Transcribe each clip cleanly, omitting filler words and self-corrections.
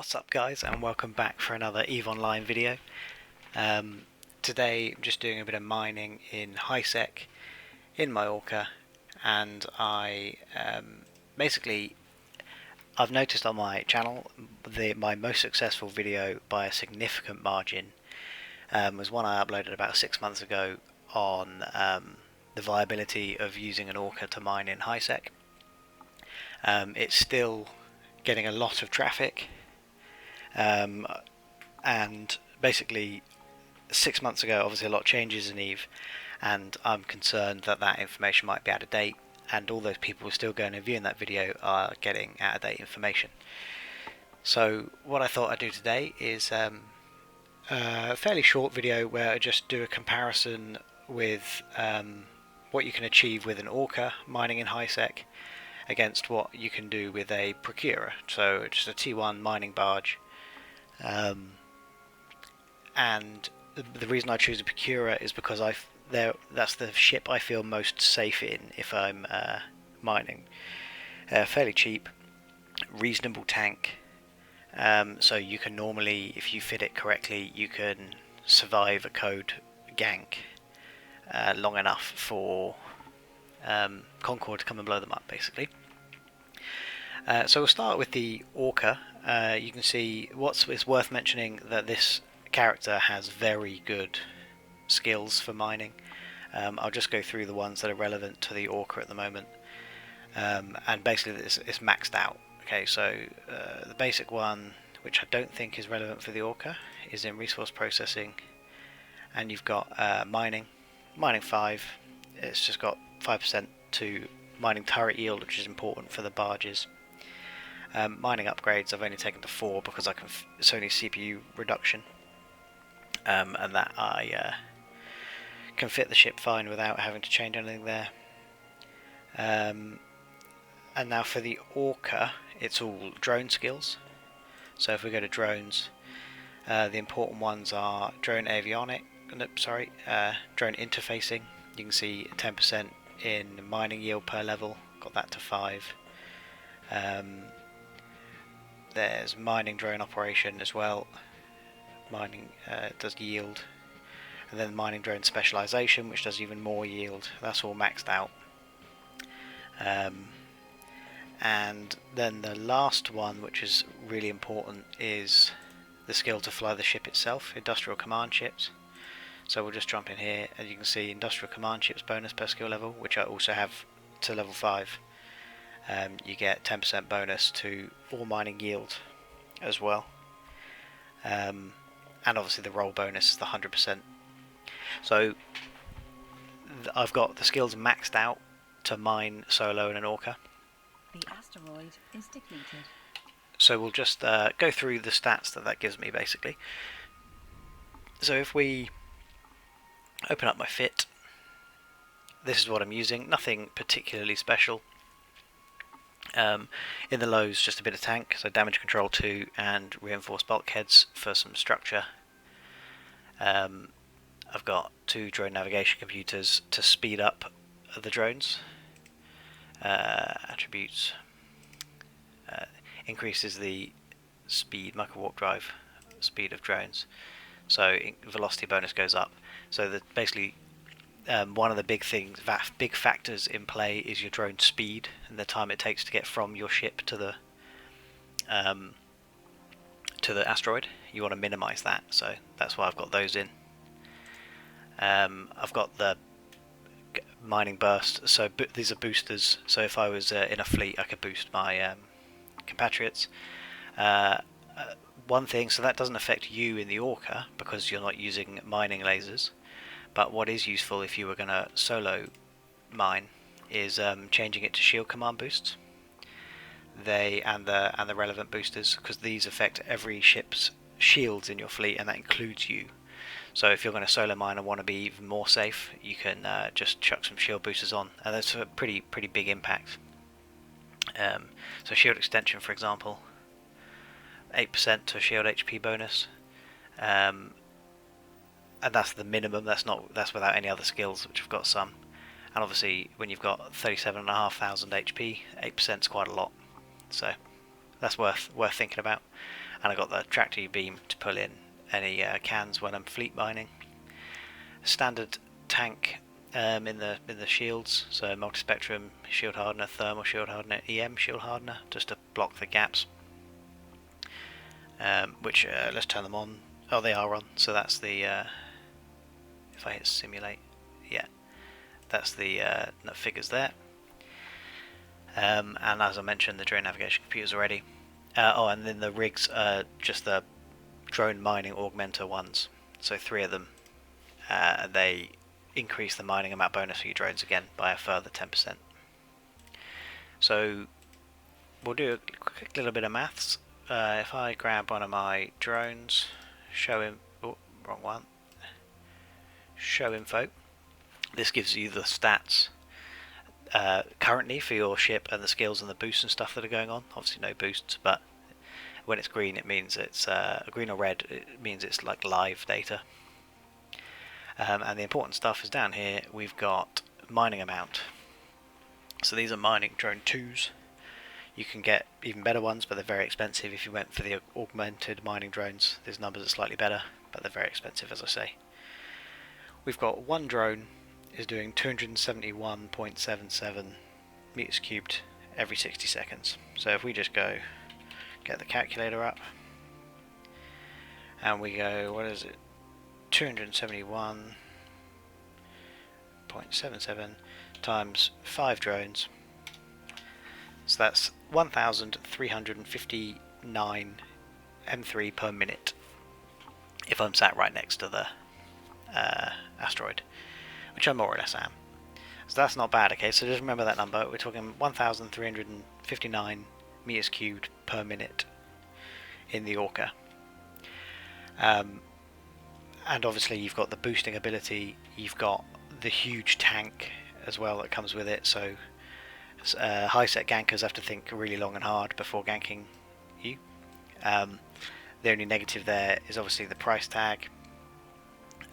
What's up guys, and welcome back for another EVE Online video. Today I'm just doing a bit of mining in HiSec in my Orca, and basically I've noticed on my channel my most successful video by a significant margin was one I uploaded about 6 months ago on the viability of using an Orca to mine in HiSec. It's still getting a lot of traffic, and basically 6 months ago obviously a lot changes in EVE, and I'm concerned that that information might be out of date, and all those people still going and viewing that video are getting out of date information. So what I thought I'd do today is a fairly short video where I just do a comparison with what you can achieve with an Orca mining in HiSec against what you can do with a Procurer, so just a T1 mining barge. And the reason I choose a Procurer is because that's the ship I feel most safe in if I'm mining. Fairly cheap, reasonable tank, so you can normally, if you fit it correctly, you can survive a code gank long enough for Concord to come and blow them up, basically. So we'll start with the Orca. You can see it's worth mentioning that this character has very good skills for mining. I'll just go through the ones that are relevant to the Orca at the moment, and basically it's maxed out. Okay, so the basic one, which I don't think is relevant for the Orca, is in resource processing, and you've got mining 5. It's just got 5% to mining turret yield, which is important for the barges. Mining upgrades I've only taken to 4 because it's only CPU reduction, and that I can fit the ship fine without having to change anything there. And now for the Orca, it's all drone skills. So if we go to drones, the important ones are drone drone interfacing. You can see 10% in mining yield per level, got that to 5. There's mining drone operation as well. Mining does yield, and then mining drone specialization, which does even more yield. That's all maxed out. And then the last one, which is really important, is the skill to fly the ship itself, industrial command ships. So we'll just jump in here, and you can see industrial command ships bonus per skill level, which I also have to level 5. You get 10% bonus to all mining yield as well, and obviously the roll bonus is the 100%. So I've got the skills maxed out to mine solo in an Orca. The asteroid is depleted. So we'll just go through the stats that gives me, basically. So if we open up my fit, this is what I'm using, nothing particularly special. In the lows, just a bit of tank, so damage control 2 and reinforced bulkheads for some structure. I've got 2 drone navigation computers to speed up the drones. Attributes increases the speed, micro warp drive speed of drones, so velocity bonus goes up. So basically one of the big factors in play is your drone speed and the time it takes to get from your ship to the asteroid. You want to minimize that, so that's why I've got those in. I've got the mining burst, so these are boosters, so if I was in a fleet I could boost my compatriots. One thing, so that doesn't affect you in the Orca because you're not using mining lasers. But what is useful if you were going to solo mine is changing it to shield command boosts. And the relevant boosters, because these affect every ship's shields in your fleet, and that includes you. So if you're going to solo mine and want to be even more safe, you can just chuck some shield boosters on, and that's a pretty big impact. So shield extension, for example, 8% to shield HP bonus. And that's the minimum. That's without any other skills, which have got some. And obviously, when you've got 37,500 HP, 8% is quite a lot. So that's worth thinking about. And I got the tractor beam to pull in any cans when I'm fleet mining. Standard tank in the shields, so multispectrum shield hardener, thermal shield hardener, EM shield hardener, just to block the gaps. Which let's turn them on. Oh, they are on. So that's the if I hit simulate, yeah, that's the figures there. And as I mentioned, the drone navigation computers already. Oh, and then the rigs are just the drone mining augmenter ones. So 3 of them. They increase the mining amount bonus for your drones again by a further 10%. So we'll do a quick little bit of maths. If I grab one of my drones, show him, oh, wrong one, show info, this gives you the stats currently for your ship and the skills and the boosts and stuff that are going on. Obviously no boosts, but when it's green it means it's green or red, it means it's like live data. And the important stuff is down here. We've got mining amount. So these are mining drone 2s. You can get even better ones, but they're very expensive. If you went for the augmented mining drones, these numbers are slightly better, but they're very expensive, as I say. We've got one drone is doing 271.77 meters cubed every 60 seconds. So if we just go get the calculator up and we go, what is it, 271.77 times 5 drones, so that's 1,359 M3 per minute if I'm sat right next to the asteroid, which I more or less am. So that's not bad. Okay, so just remember that number. We're talking 1,359 meters cubed per minute in the Orca. And obviously you've got the boosting ability, you've got the huge tank as well that comes with it, so high set gankers have to think really long and hard before ganking you. The only negative there is obviously the price tag.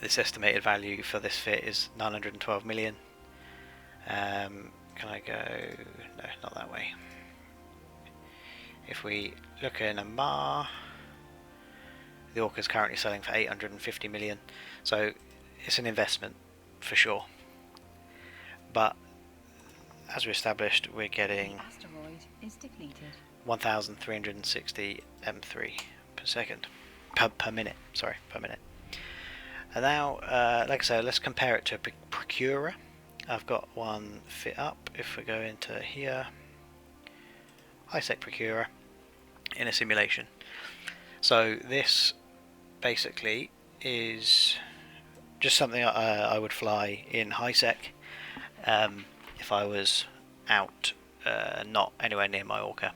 This estimated value for this fit is 912 million. Can I go? No, not that way. If we look in Amar, the Orca is currently selling for 850 million, so it's an investment for sure. But as we established, we're getting The asteroid is depleted. 1,360 M3 per second, per minute. Sorry, per minute. And now, like I said, let's compare it to a Procurer. I've got one fit up. If we go into here, high-sec Procurer in a simulation. So this basically is just something I would fly in high-sec if I was out, not anywhere near my Orca.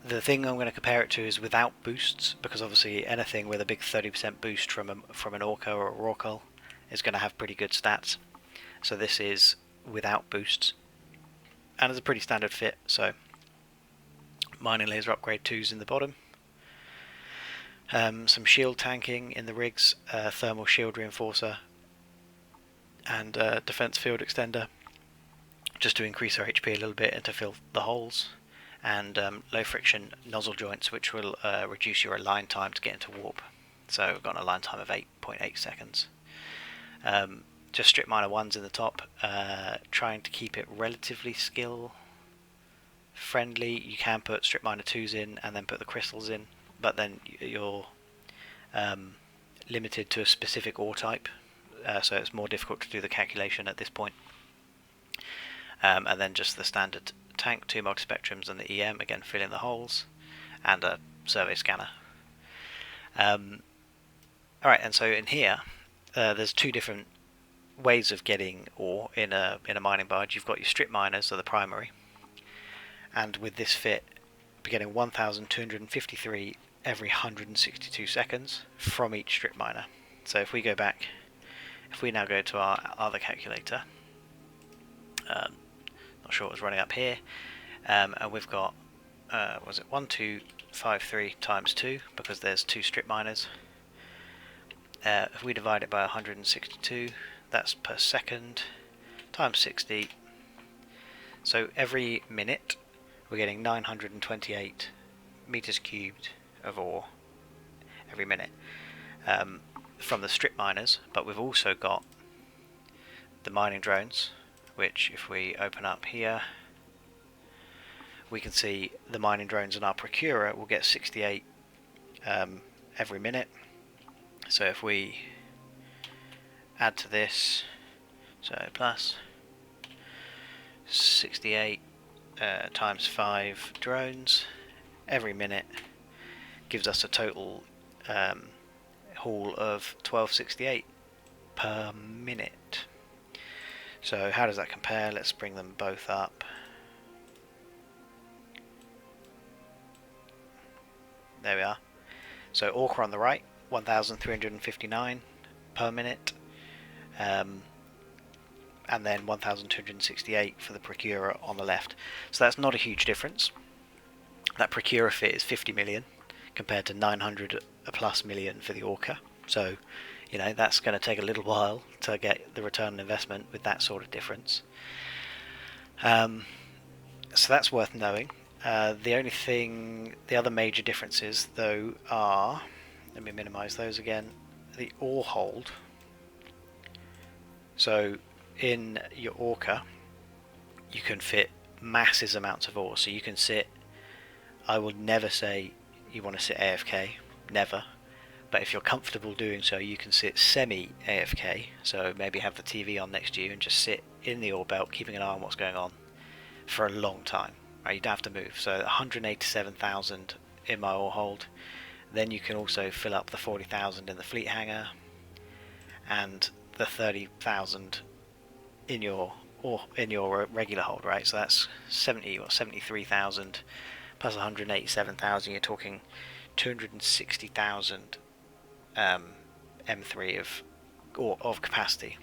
The thing I'm going to compare it to is without boosts, because obviously anything with a big 30% boost from an Orca or a Rorqual is going to have pretty good stats. So this is without boosts, and it's a pretty standard fit. So mining laser upgrade 2s in the bottom, some shield tanking in the rigs, thermal shield reinforcer, and defense field extender, just to increase our HP a little bit and to fill the holes. And low friction nozzle joints, which will reduce your align time to get into warp. So we've got an align time of 8.8 seconds. Just strip miner 1s in the top, trying to keep it relatively skill friendly. You can put strip miner 2s in and then put the crystals in, but then you're limited to a specific ore type, so it's more difficult to do the calculation at this point. And then just the standard tank, 2 multispectrums and the EM, again filling the holes, and a survey scanner. Alright, and so in here there's 2 different ways of getting ore in a mining barge. You've got your strip miners, so the primary, and with this fit we're getting 1,253 every 162 seconds from each strip miner. So if we go back, if we now go to our other calculator, not sure what was running up here, and we've got was it 1253 times 2, because there's 2 strip miners. If we divide it by 162, that's per second, times 60, So every minute we're getting 928 meters cubed of ore every minute from the strip miners, but we've also got the mining drones, which if we open up here, we can see the mining drones and our Procurer will get 68 every minute. So if we add to this, so plus 68 times 5 drones every minute gives us a total haul of 1268 per minute. So how does that compare? Let's bring them both up. There we are. So Orca on the right, 1,359 per minute, and then 1,268 for the Procurer on the left. So that's not a huge difference. That Procurer fit is 50 million compared to 900 plus million for the Orca. So, you know, that's going to take a little while to get the return on investment with that sort of difference. So that's worth knowing. The other major differences though are, let me minimize those again, the ore hold. So in your Orca you can fit massive amounts of ore, so you can sit, I would never say you want to sit AFK, never, but if you're comfortable doing so you can sit semi AFK, so maybe have the TV on next to you and just sit in the ore belt keeping an eye on what's going on for a long time. Right, you don't have to move. So 187,000 in my ore hold. Then you can also fill up the 40,000 in the fleet hangar and the 30,000 in your regular hold, right? So that's 73,000 plus 187,000. You're talking 260,000 M3 of capacity.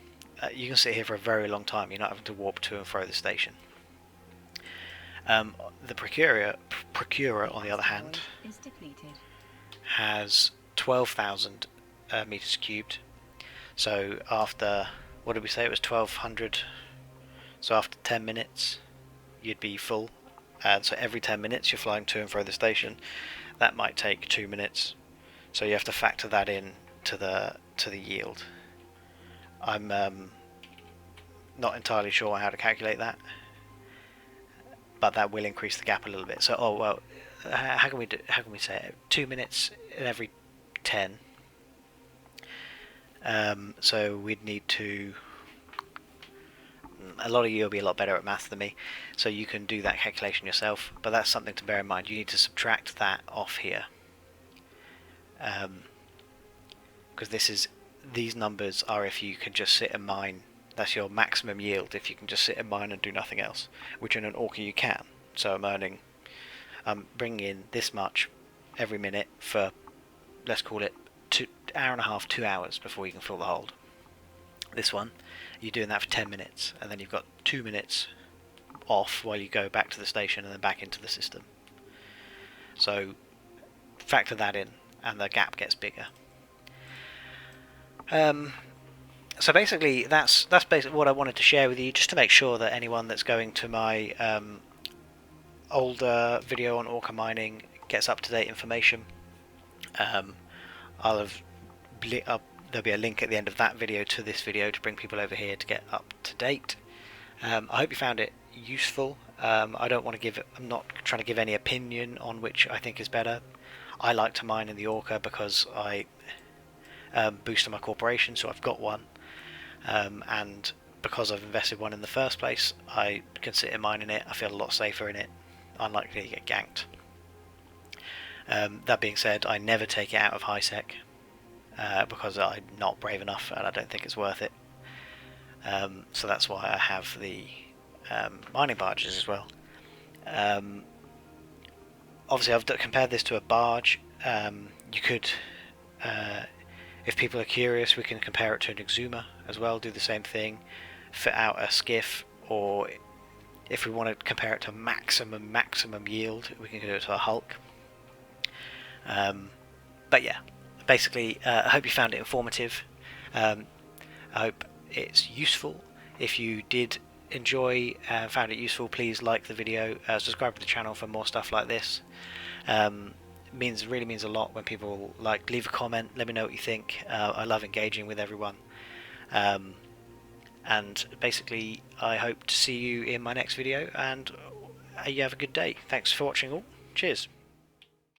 You can sit here for a very long time. You're not having to warp to and fro the station. The Procurer, on the other hand, has 12,000 meters cubed. So after, what did we say, it was 1,200, so after 10 minutes you'd be full, and so every 10 minutes you're flying to and fro the station. That might take 2 minutes, so you have to factor that in to the yield. I'm not entirely sure how to calculate that, but that will increase the gap a little bit. So, how can we say it? 2 minutes in every 10. So we'd need to. A lot of you will be a lot better at maths than me, so you can do that calculation yourself. But that's something to bear in mind. You need to subtract that off here, because these numbers are if you can just sit and mine. That's your maximum yield if you can just sit and mine and do nothing else, which in an Orca you can. So I'm bringing in this much every minute for, let's call it, hour and a half, 2 hours before you can fill the hold. This one, you're doing that for 10 minutes, and then you've got 2 minutes off while you go back to the station and then back into the system. So factor that in, and the gap gets bigger. So basically, that's basically what I wanted to share with you, just to make sure that anyone that's going to my older video on Orca mining gets up-to-date information. There'll be a link at the end of that video to this video to bring people over here to get up to date. I hope you found it useful. I'm not trying to give any opinion on which I think is better. I like to mine in the Orca because I boosted my corporation, so I've got one. And because I've invested one in the first place, I can sit and mine in it. I feel a lot safer in it, unlikely to get ganked. That being said, I never take it out of high sec because I'm not brave enough and I don't think it's worth it. So that's why I have the mining barges as well. Obviously I've compared this to a barge. You could, if people are curious, we can compare it to an exhumer as well, do the same thing, fit out a skiff, or if we want to compare it to maximum yield, we can do it to a hulk. But yeah, basically I hope you found it informative. I hope it's useful. If you did enjoy and found it useful, please like the video, subscribe to the channel for more stuff like this. Really means a lot when people leave a comment, let me know what you think. I love engaging with everyone. And basically I hope to see you in my next video, and you have a good day. Thanks for watching all. Cheers.